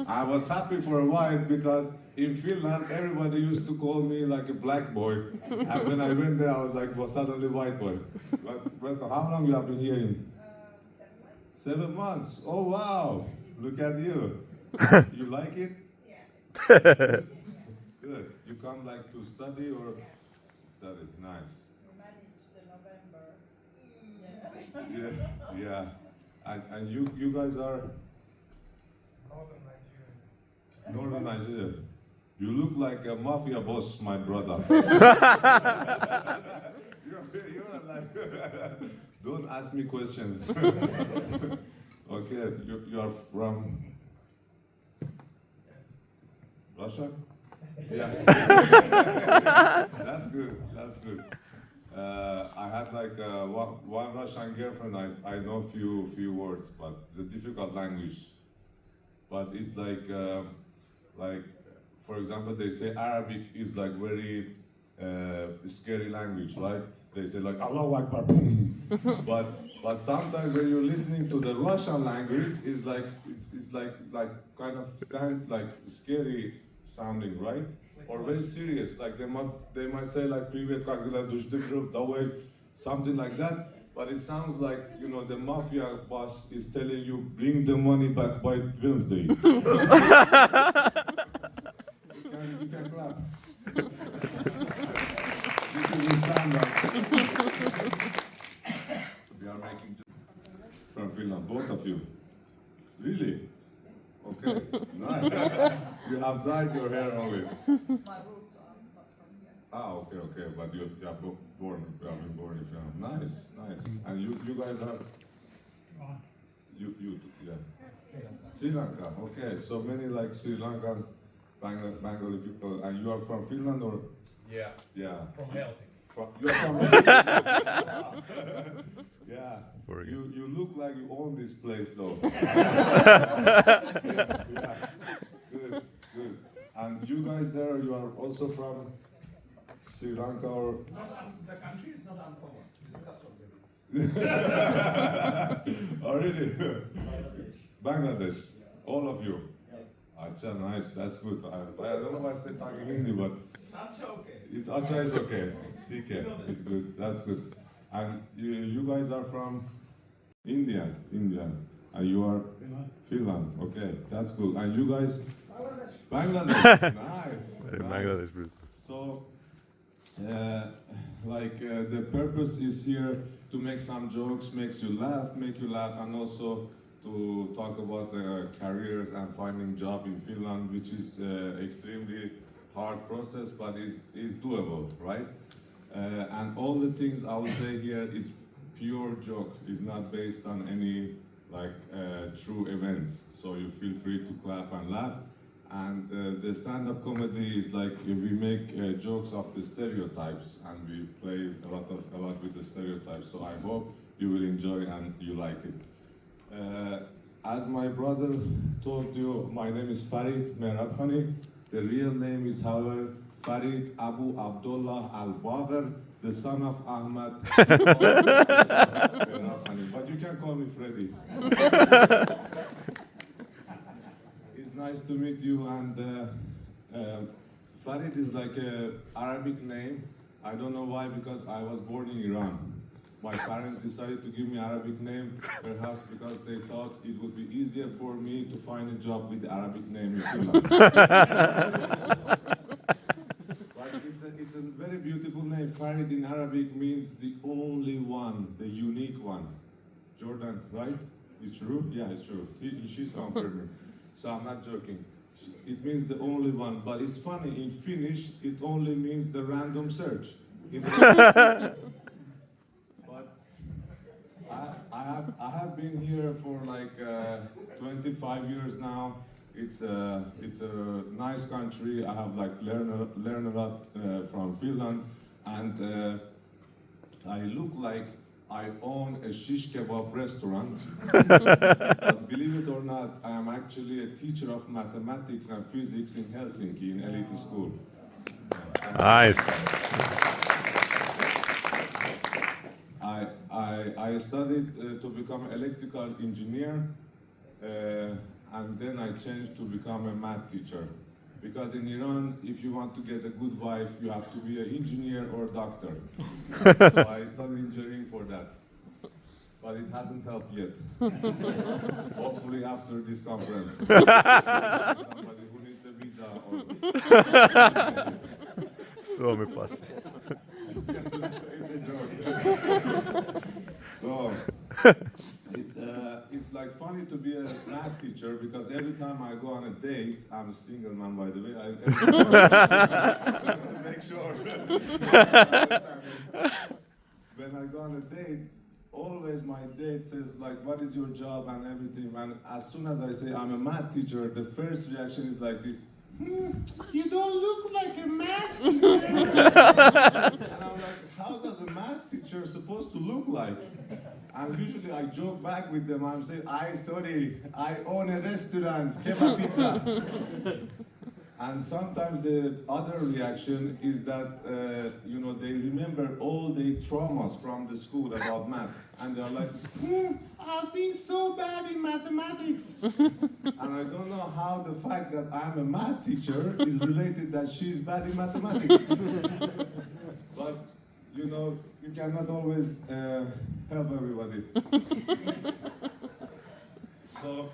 I was happy for a while because in Finland everybody used to call me like a black boy, and when I went there I was suddenly white boy. But how long you have been here in? 7 months. Oh wow! Look at you. You like it? Good. You come like to study or study? Nice. Yeah, yeah. And you guys are Northern Nigeria. You look like a mafia boss, my brother. You're like, don't ask me questions. Okay, you are from Russia? Yeah. That's good, that's good. I had like one Russian girlfriend. I know few words, but it's a difficult language. But it's like for example, they say Arabic is like very scary language, right? They say like Allahu Akbar, but sometimes when you're listening to the Russian language, it's like kind of like scary sounding, right? Or very serious. Like they might say like Privet Kagila Dushdikrov Dawei, something like that. But it sounds like, you know, the mafia boss is telling you, bring the money back by Wednesday. You can clap. This is the standard. We are making from Finland, both of you. Really? Okay, nice. You have dyed your hair only. My roots are not from here. Ah, okay, but you have been born in Finland. Nice. And you guys are? You, yeah. Sri Lanka, okay. So many like Sri Lankan, Bengali people. And you are from Finland or? Yeah. From Helsinki. You're from Helsinki? Yeah. You look like you own this place though. Yeah. Good. And you guys there, you are also from Sri Lanka or? The country is not uncommon. It's custom. Oh really? Bangladesh. All of you? Yes. Acha, nice. That's good. I don't know why I said talking Hindi, but Acha okay. it's Acha is okay. TK, it's good. That's good. And you guys are from India. And you are Finland. Okay, that's cool. And you guys? Bangladesh. Nice. Bangladesh, bro. So, the purpose is here to make some jokes, make you laugh, and also to talk about the careers and finding job in Finland, which is extremely hard process, but is doable, right? And all the things I will say here is pure joke. It's not based on any true events. So you feel free to clap and laugh. And the stand-up comedy is like we make jokes of the stereotypes, and we play a lot with the stereotypes. So I hope you will enjoy and you like it. As my brother told you, my name is Farid Merabkhani. The real name is, however, Farid Abu Abdullah Al-Bagher, the son of Ahmad. But you can call me Freddy. It's nice to meet you. And Farid is like an Arabic name. I don't know why, because I was born in Iran. My parents decided to give me Arabic name, perhaps because they thought it would be easier for me to find a job with the Arabic name in Finland. But it's a very beautiful name. Farid in Arabic means the only one, the unique one. Jordan, right? It's true? Yeah, it's true. She's confirming. So I'm not joking. It means the only one, but it's funny, in Finnish, it only means the random search. I have been here for like 25 years now. It's a nice country. I have like learned a lot from Finland, and I look like I own a shish kebab restaurant. But believe it or not, I am actually a teacher of mathematics and physics in Helsinki in elite school. Nice. I studied to become an electrical engineer. and then I changed to become a math teacher. Because in Iran, if you want to get a good wife, you have to be an engineer or a doctor. So I studied engineering for that. But it hasn't helped yet. Hopefully after this conference. Somebody who needs a visa or Suomi passi. it's a joke. So it's like funny to be a math teacher because every time I go on a date, I'm a single man by the way. Just to make sure. When I go on a date, always my date says like, "What is your job?" and everything. And as soon as I say I'm a math teacher, the first reaction is like this. You don't look like a math teacher. And I'm like, how does a math teacher supposed to look like? And usually I joke back with them. I'm saying, I own a restaurant, kebab pizza. And sometimes the other reaction is that, they remember all the traumas from the school about math. And they're like, I've been so bad in mathematics. And I don't know how the fact that I'm a math teacher is related that she's bad in mathematics. But, you cannot always help everybody. So,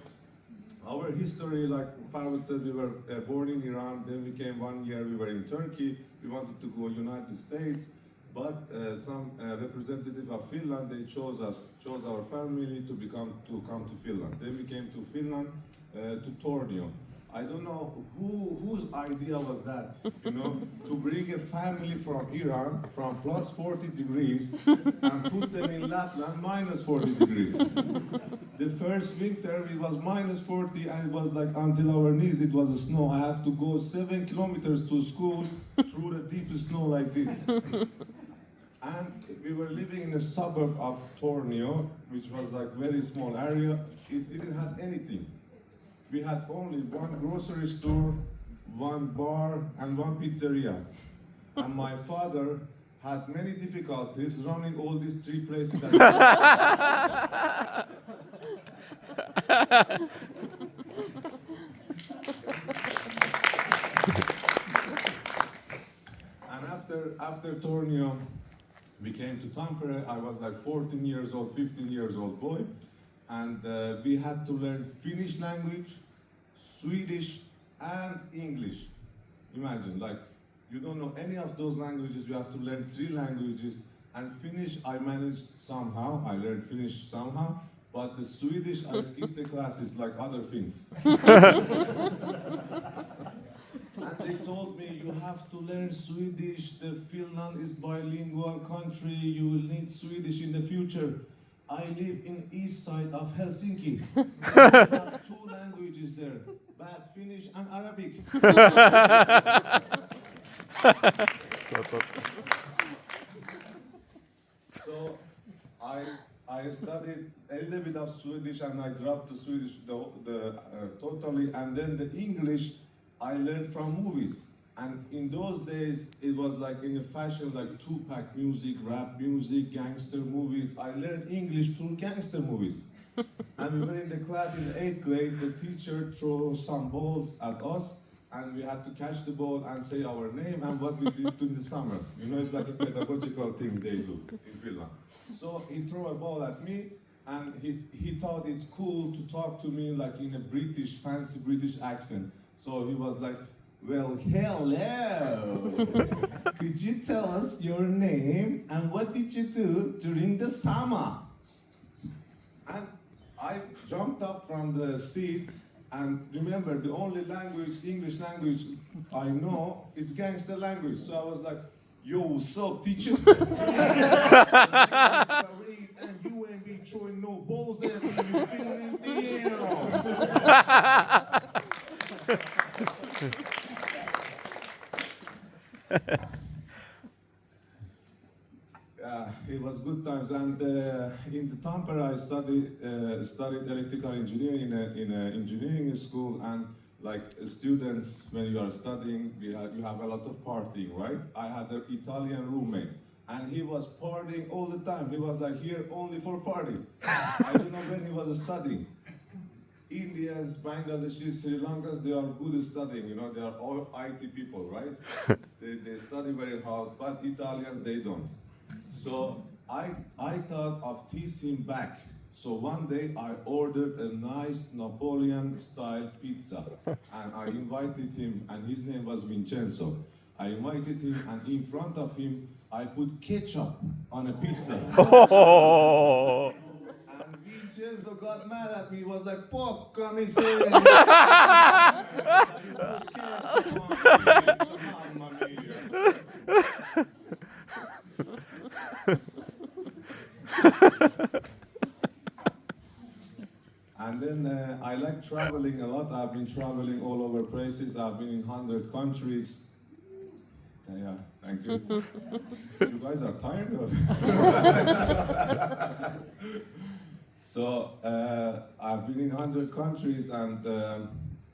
our history, like Farwood said, we were born in Iran, then we came 1 year, we were in Turkey, we wanted to go United States, but some representative of Finland, they chose our family to come to Finland. Then we came to Finland, to Tornio. I don't know whose idea was that, to bring a family from Iran, from plus 40 degrees, and put them in Lapland, minus 40 degrees. The first winter, it was minus 40, and it was like until our knees, it was snow. I have to go 7 kilometers to school through the deep snow like this. And we were living in a suburb of Tornio, which was like very small area. It didn't have anything. We had only one grocery store, one bar, and one pizzeria. And my father had many difficulties running all these 3 places at once. And after Tornio, we came to Tampere. I was like 14 years old, 15 years old boy. And we had to learn Finnish language, Swedish, and English. Imagine, like, you don't know any of those languages, you have to learn 3 languages. And Finnish, I managed somehow, I learned Finnish somehow, but the Swedish, I skipped the classes like other Finns. And they told me, you have to learn Swedish, the Finland is bilingual country, you will need Swedish in the future. I live in east side of Helsinki. We have 2 languages there, bad Finnish and Arabic. So I studied a little bit of Swedish and I dropped the Swedish totally, and then the English I learned from movies. And in those days, it was like in a fashion like Tupac music, rap music, gangster movies. I learned English through gangster movies. And we were in the class in the 8th grade, the teacher threw some balls at us, and we had to catch the ball and say our name and what we did in the summer. It's like a pedagogical thing they do in Finland. So he threw a ball at me, and he thought it's cool to talk to me like in a fancy British accent. So he was like, well, hello. Could you tell us your name and what did you do during the summer? And I jumped up from the seat, and remember, the only language, English language I know is gangster language. So I was like, yo, what's up, teacher? And you ain't been throwing no balls at me, you feeling damn. It was good times, and in the Tampere I studied electrical engineering in a engineering school, and like students, when you are studying, you have a lot of partying, right? I had an Italian roommate, and he was partying all the time. He was like here only for party. I don't know when he was studying. Indians, Bangladeshis, Sri Lankans, they are good at studying, you know, they are all IT people, right? they study very hard, but Italians, they don't. So I thought of teasing back. So one day I ordered a nice Napoleon-style pizza, and I invited him, and his name was Vincenzo. I invited him, and in front of him, I put ketchup on a pizza. Oh. And Vincenzo got mad at me. He was like, "Porca miseria!" You put ketchup on pizza, mamma mia. And then I like traveling a lot. I've been traveling all over places. I've been in 100 countries. Yeah, thank you. You guys are tired? Or? So I've been in 100 countries, and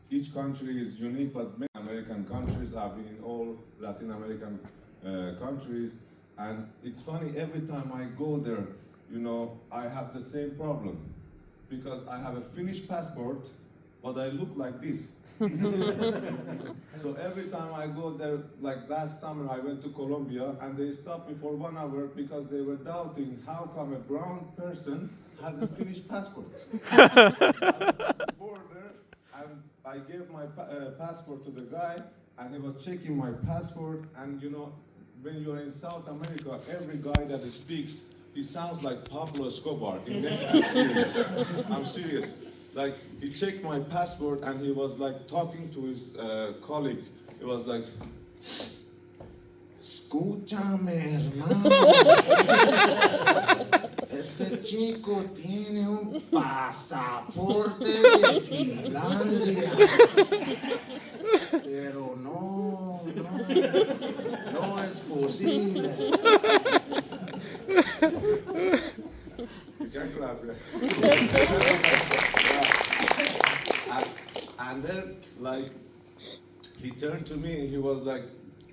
each country is unique, but many American countries. I've been in all Latin American countries, and it's funny, every time I go there, you know, I have the same problem, because I have a Finnish passport, but I look like this. So every time I go there, like last summer I went to Colombia, and they stopped me for 1 hour because they were doubting how come a brown person has a Finnish passport. I was at the border, and I gave my passport to the guy, and he was checking my passport, and you know, when you're in South America, every guy that speaks, he sounds like Pablo Escobar in Netflix series. I'm serious. Like, he checked my passport, and he was like talking to his colleague. He was like, "Escúchame, hermano. Ese chico tiene un pasaporte de Finlandia. Pero no es posible." You can clap, and then, like, he turned to me and he was like,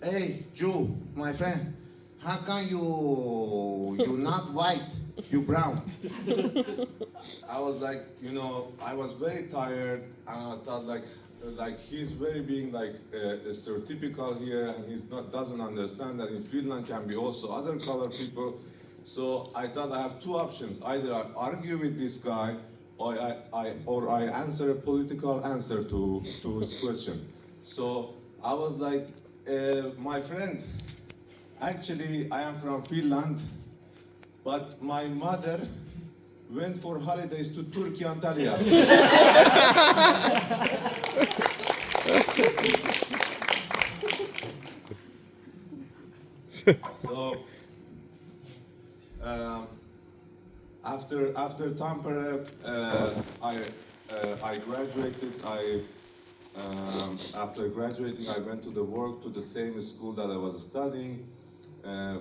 "Hey, Jew, my friend, how come you not white, you brown?" I was like, you know, I was very tired, and I thought like he's very being like stereotypical here, and doesn't understand that in Finland can be also other colored people. So I thought I have two options: either I argue with this guy, or I answer a political answer to his question. So I was like, "My friend, actually I am from Finland, but my mother went for holidays to Turkey, Antalya." So after Tampere, I graduated. After graduating, I went to the same school that I was studying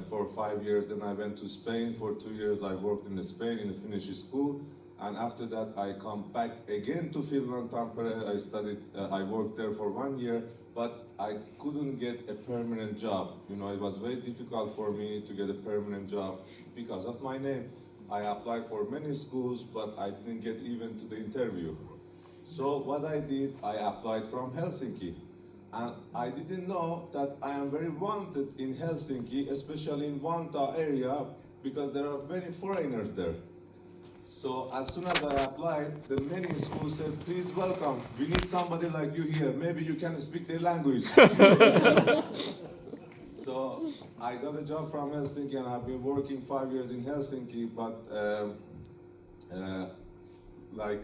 for 5 years. Then I went to Spain for 2 years. I worked in Spain in a Finnish school, and after that I come back again to Finland, Tampere. I worked there for 1 year, but I couldn't get a permanent job. You know, it was very difficult for me to get a permanent job because of my name. I applied for many schools, but I didn't get even to the interview. So what I did, I applied from Helsinki. And I didn't know that I am very wanted in Helsinki, especially in Vantaa area, because there are many foreigners there. So as soon as I applied, the many schools said, "Please welcome, we need somebody like you here. Maybe you can speak their language." So I got a job from Helsinki, and I've been working 5 years in Helsinki, but like,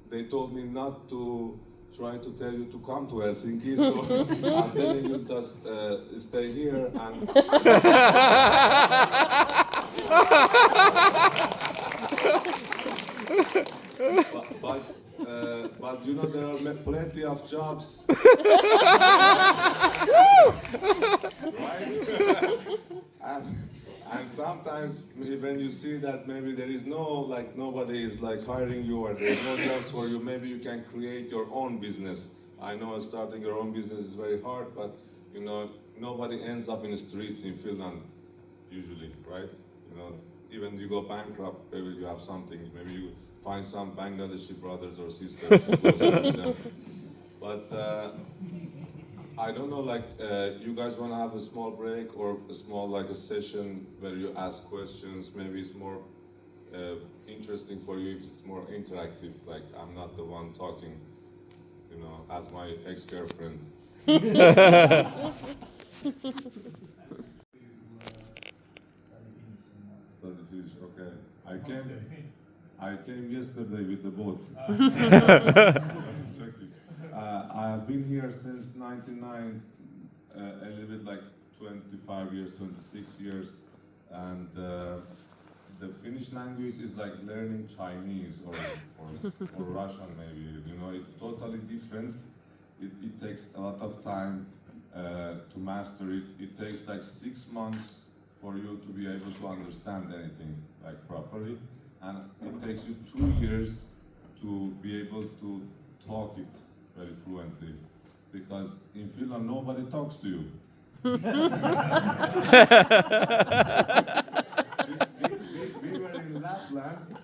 they told me not to try to tell you to come to Helsinki, so I'm telling you just stay here and but you know, there are plenty of jobs. Right? And sometimes when you see that maybe there is nobody is like hiring you, or there's no jobs for you, maybe you can create your own business. I know starting your own business is very hard, but you know, nobody ends up in the streets in Finland usually, right? You know, even you go bankrupt, maybe you have something, maybe you find some Bangladeshi brothers or sisters who goes with them. But I don't know, like, you guys want to have a small break or a small, like, a session where you ask questions? Maybe it's more interesting for you if it's more interactive, like I'm not the one talking, you know, as my ex-girlfriend. Study Finnish, okay. I came yesterday with the boat. Checking. I have been here since 99, a little bit like 25 years, 26 years, and the Finnish language is like learning Chinese or Russian maybe, you know, it's totally different. It takes a lot of time to master it. It takes like 6 months for you to be able to understand anything like properly, and it takes you 2 years to be able to talk it very fluently, because in Finland nobody talks to you. We were in Lapland.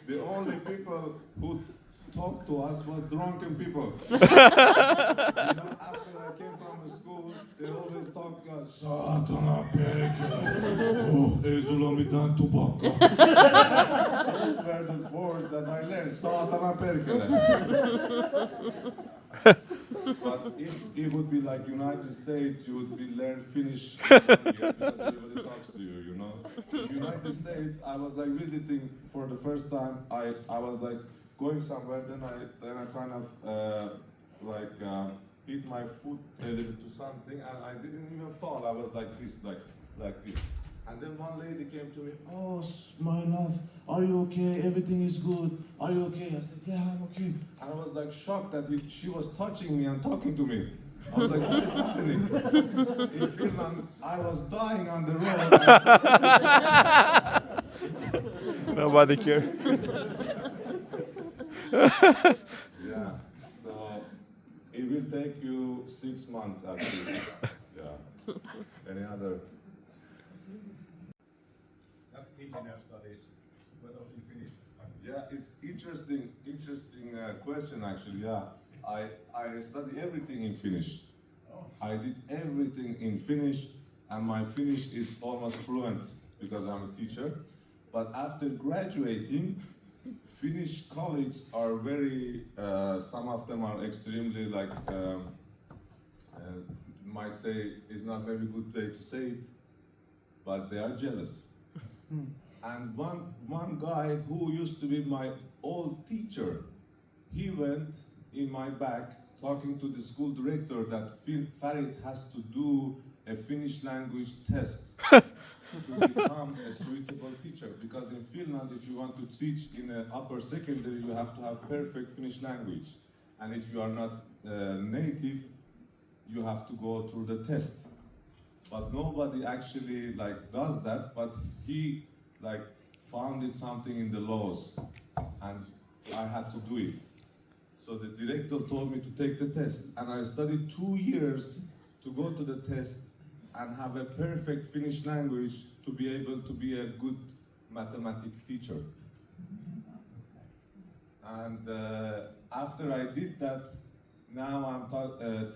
The only people who talked to us was drunken people. You know, after I came from the school, they always talk, Saatana perkele. Oh, ei sulla mitään tupakkaa. Those were the words that I learned. Saatana perkele. But if it would be like United States, you would be learn Finnish because everybody talks to you, you know. In United States, I was like visiting for the first time. I was like going somewhere, then I kind of hit my foot a little bit to something, and I didn't even fall. I was like this, like this. And then one lady came to me, oh, my love, are you okay? Everything is good. Are you okay? I said, yeah, I'm okay. And I was like shocked that she was touching me and talking to me. I was like, what is happening? In Finland, I was dying on the road. Nobody cares. Yeah, so it will take you 6 months at least. Yeah. Any other? Not engineer studies, but also in Finnish. Yeah, it's interesting question actually. Yeah, I study everything in Finnish. I did everything in Finnish, and my Finnish is almost fluent because I'm a teacher. But after graduating, Finnish colleagues are very. Some of them are extremely like. Might say is not maybe good way to say it, but they are jealous. And one guy who used to be my old teacher, he went in my back talking to the school director that Farid has to do a Finnish language test to become a suitable teacher. Because in Finland, if you want to teach in an upper secondary, you have to have perfect Finnish language. And if you are not native, you have to go through the test. But nobody actually like does that, but he like founded something in the laws, and I had to do it. So the director told me to take the test, and I studied 2 years to go to the test and have a perfect Finnish language to be able to be a good mathematics teacher. And after I did that, now I'm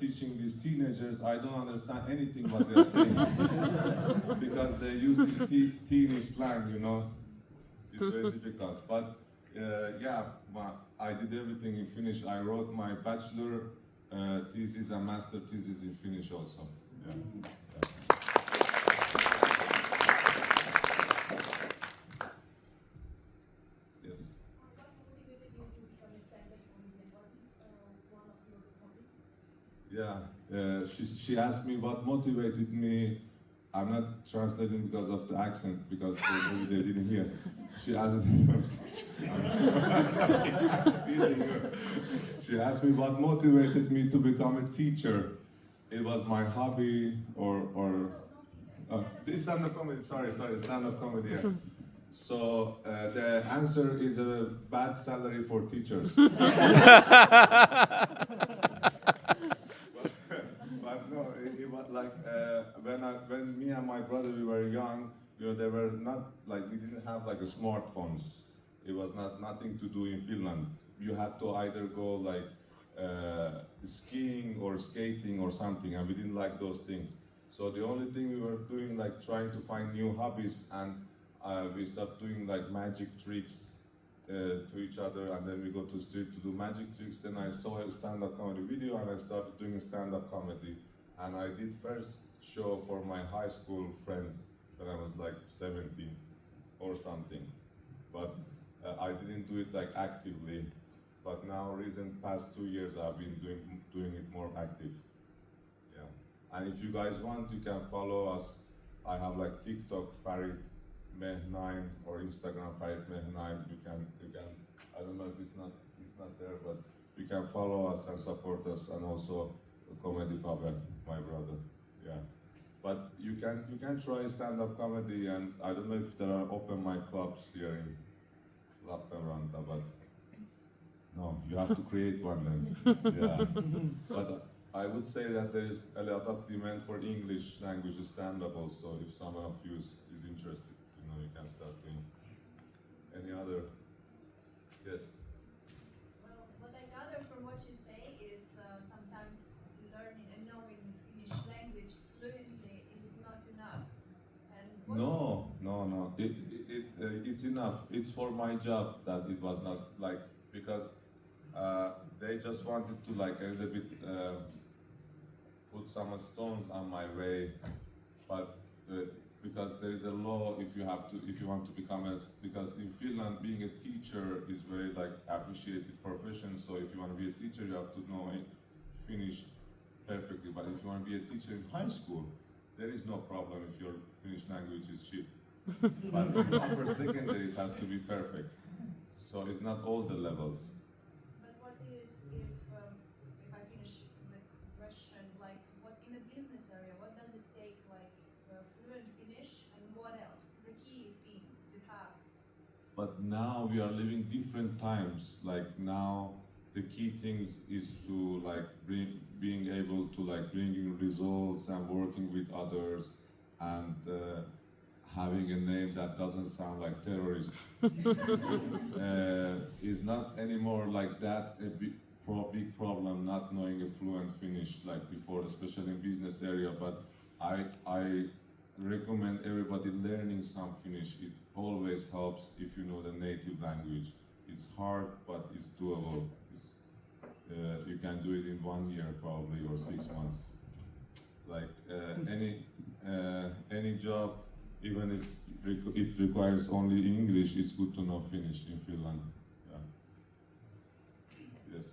teaching these teenagers. I don't understand anything what they're saying because they use the teeny slang, you know. It's very difficult. But yeah, I did everything in Finnish. I wrote my bachelor thesis and master thesis in Finnish also. Yeah. Yes. Yeah, she asked me what motivated me. I'm not translating because of the accent, because they didn't hear. She asked I'm joking, I'm teasing her. She asked me what motivated me to become a teacher. It was my hobby or this stand-up comedy, sorry, stand-up comedy. Yeah. So the answer is a bad salary for teachers. But no, it was like when me and my brother we were young, you know, they were not like we didn't have like a smartphones. it was nothing to do in Finland. You had to either go like skiing or skating or something, and we didn't like those things. So the only thing we were doing, like trying to find new hobbies, and we started doing like magic tricks to each other, and then we go to the street to do magic tricks. Then I saw a stand-up comedy video, and I started doing stand-up comedy. And I did first show for my high school friends when I was like 17 or something. But I didn't do it like actively. But now, recent past 2 years, I've been doing it more active. Yeah. And if you guys want, you can follow us. I have like TikTok Farid Meh9 or Instagram Farid Meh9. You can. I don't know if it's not there, but you can follow us and support us, and also Comedyfaben, my brother. Yeah. But you can try stand-up comedy, and I don't know if there are open mic clubs here in Lappeenranta, but no, you have to create one then. Yeah. But I would say that there is a lot of demand for English language stand-up also. If someone of you is interested, you can start doing. Any other? Yes. Well, what I gather from what you say is sometimes learning and knowing Finnish language fluently is not enough. And No. It's enough. It's for my job that it was not like, because they just wanted to like a little bit put some stones on my way, but because there is a law, if you want to become because in Finland being a teacher is very like appreciated profession. So if you want to be a teacher, you have to know Finnish perfectly. But if you want to be a teacher in high school, there is no problem if your Finnish language is shit. But in upper secondary, it has to be perfect. So it's not all the levels. But what is if I finish the question, like what in a business area, what does it take, like fluent Finnish, and what else? The key thing to have. But now we are living different times. Like now, the key things is to like being able to like bringing results and working with others, and having a name that doesn't sound like terrorist is not anymore like that a big problem. Not knowing a fluent Finnish like before, especially in business area. But I recommend everybody learning some Finnish. It always helps if you know the native language. It's hard, but it's doable. You can do it in 1 year probably, or 6 months. Like any job, even if it requires only English, it's good to know Finnish in Finland. Yeah. Yes.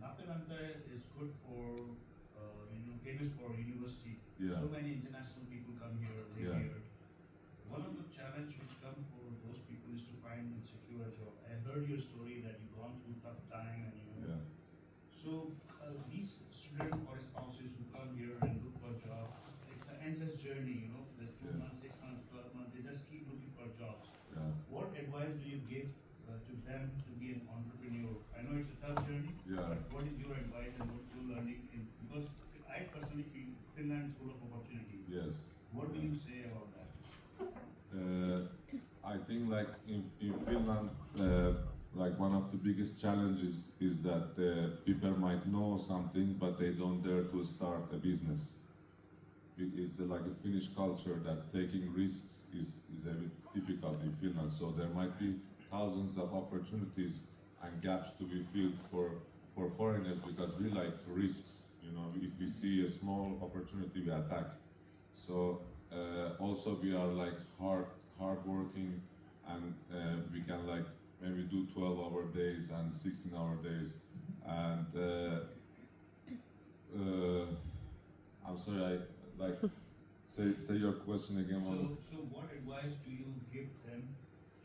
Lappeenranta is good for, famous for university. Yeah. So many international people come here, live Yeah. here. One of the challenge which come for those people is to find and secure a job. I heard your story that you've gone through tough time, and Yeah. So these students or spouses who come here and look for a job, it's an endless journey. There's 2 Yeah. months, 6 months, 12 months. They just keep looking for jobs. Yeah. What advice do you give to them to be an entrepreneur? I know it's a tough journey, Yeah. but what is your advice and what you're learning? Because I personally feel Finland is full of opportunities. Yes. What will you say about that? I think like in Finland, like one of the biggest challenges is that people might know something, but they don't dare to start a business. It's like a Finnish culture that taking risks is a bit difficult in Finland. So there might be thousands of opportunities and gaps to be filled for foreigners, because we like risks. If we see a small opportunity, we attack. So also we are like hard working, and we can like maybe do 12-hour days and 16-hour days. And I'm sorry, say your question again. So what advice do you give them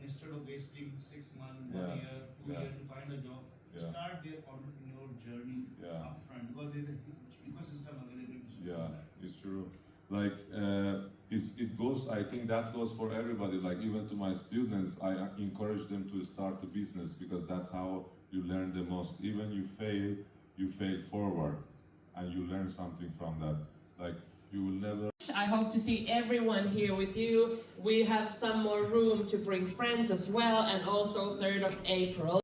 instead of wasting 6 months, 1 Yeah. year, 2 Yeah. years to find a job? Yeah. Start their entrepreneur journey Yeah. upfront, because there's a huge ecosystem available to support Yeah, that. it's true. Like it goes. I think that goes for everybody. Like even to my students, I encourage them to start a business, because that's how you learn the most. Even you fail forward, and you learn something from that. Like you will never. much. I hope to see everyone here with you. We have some more room to bring friends as well, and also 3rd of April.